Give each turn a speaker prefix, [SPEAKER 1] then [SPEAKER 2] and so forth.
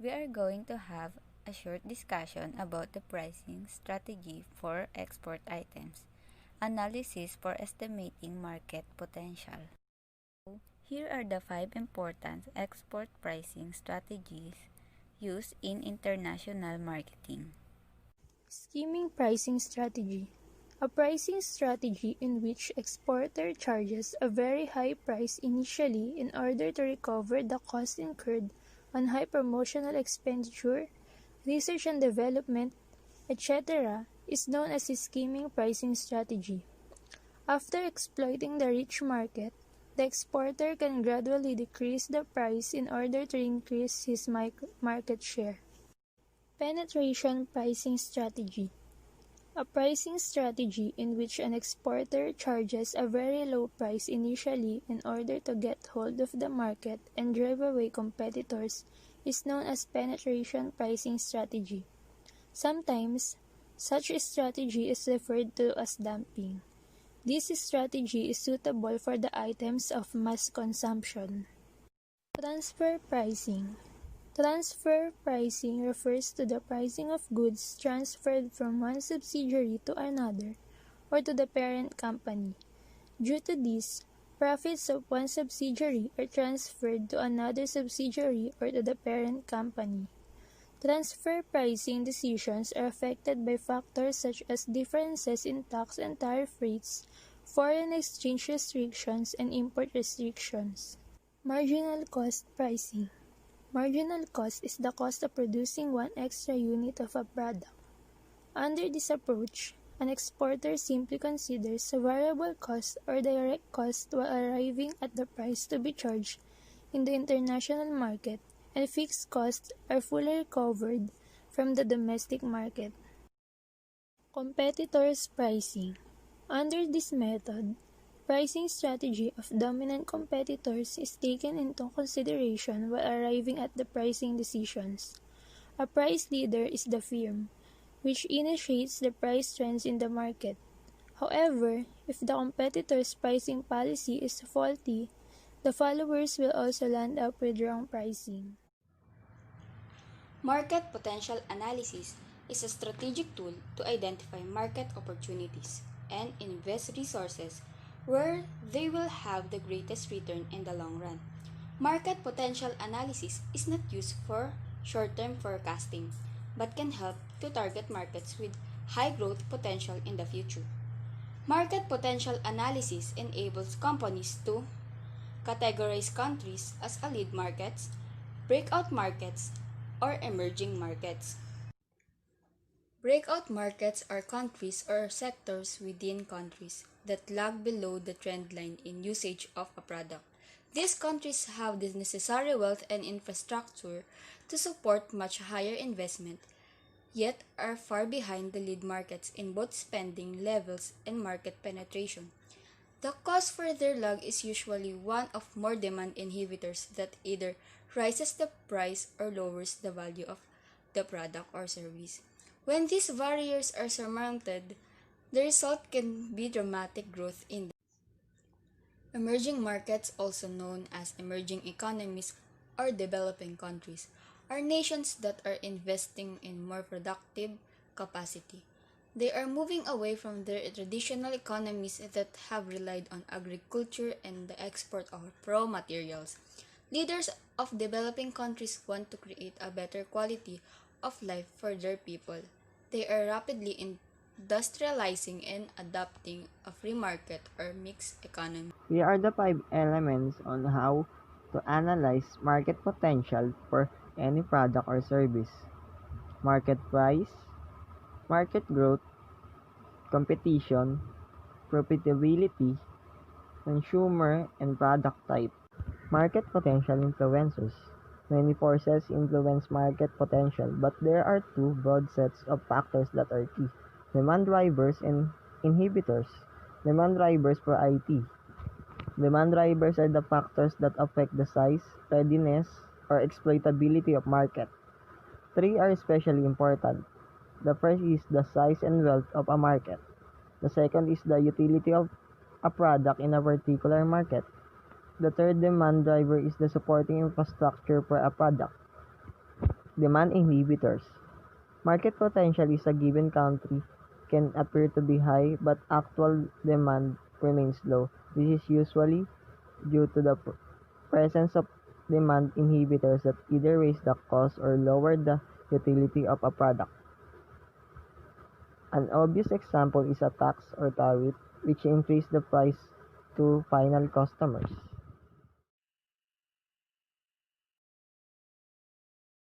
[SPEAKER 1] We are going to have a short discussion about the pricing strategy for export items, analysis for estimating market potential. Here are the 5 important export pricing strategies used in international marketing.
[SPEAKER 2] Skimming pricing strategy. A pricing strategy in which exporter charges a very high price initially in order to recover the cost incurred on high promotional expenditure, research and development, etc., is known as a skimming pricing strategy. After exploiting the rich market, the exporter can gradually decrease the price in order to increase his market share. Penetration pricing strategy. A pricing strategy in which an exporter charges a very low price initially in order to get hold of the market and drive away competitors is known as penetration pricing strategy. Sometimes, such a strategy is referred to as dumping. This strategy is suitable for the items of mass consumption. Transfer pricing. Transfer pricing refers to the pricing of goods transferred from one subsidiary to another or to the parent company. Due to this, profits of one subsidiary are transferred to another subsidiary or to the parent company. Transfer pricing decisions are affected by factors such as differences in tax and tariff rates, foreign exchange restrictions, and import restrictions. Marginal cost pricing. Marginal cost is the cost of producing one extra unit of a product. Under this approach, an exporter simply considers a variable cost or direct cost while arriving at the price to be charged in the international market, and fixed costs are fully recovered from the domestic market. Competitors' pricing. Under this method, pricing strategy of dominant competitors is taken into consideration while arriving at the pricing decisions. A price leader is the firm, which initiates the price trends in the market. However, if the competitor's pricing policy is faulty, the followers will also land up with wrong pricing.
[SPEAKER 3] Market potential analysis is a strategic tool to identify market opportunities and invest resources where they will have the greatest return in the long run. Market potential analysis is not used for short-term forecasting, but can help to target markets with high growth potential in the future. Market potential analysis enables companies to categorize countries as a lead markets, breakout markets, or emerging markets. Breakout markets are countries or sectors within countries that lag below the trend line in usage of a product. These countries have the necessary wealth and infrastructure to support much higher investment, yet are far behind the lead markets in both spending levels and market penetration. The cause for their lag is usually one of more demand inhibitors that either raises the price or lowers the value of the product or service. When these barriers are surmounted, the result can be dramatic growth in emerging markets, also known as emerging economies or developing countries, are nations that are investing in more productive capacity. They are moving away from their traditional economies that have relied on agriculture and the export of raw materials. Leaders of developing countries want to create a better quality of life for their people. They are rapidly industrializing and adopting a free market or mixed economy.
[SPEAKER 4] Here are the 5 elements on how to analyze market potential for any product or service. Market price, market growth, competition, profitability, consumer and product type. Market potential influencers. Many forces influence market potential, but there are 2 broad sets of factors that are key: demand drivers and inhibitors. Demand drivers for IT. Demand drivers are the factors that affect the size, readiness, or exploitability of market. 3 are especially important. The first is the size and wealth of a market. The second is the utility of a product in a particular market. The third demand driver is the supporting infrastructure for a product. Demand inhibitors. Market potential is a given country can appear to be high, but actual demand remains low. This is usually due to the presence of demand inhibitors that either raise the cost or lower the utility of a product. An obvious example is a tax or tariff which increase the price to final customers.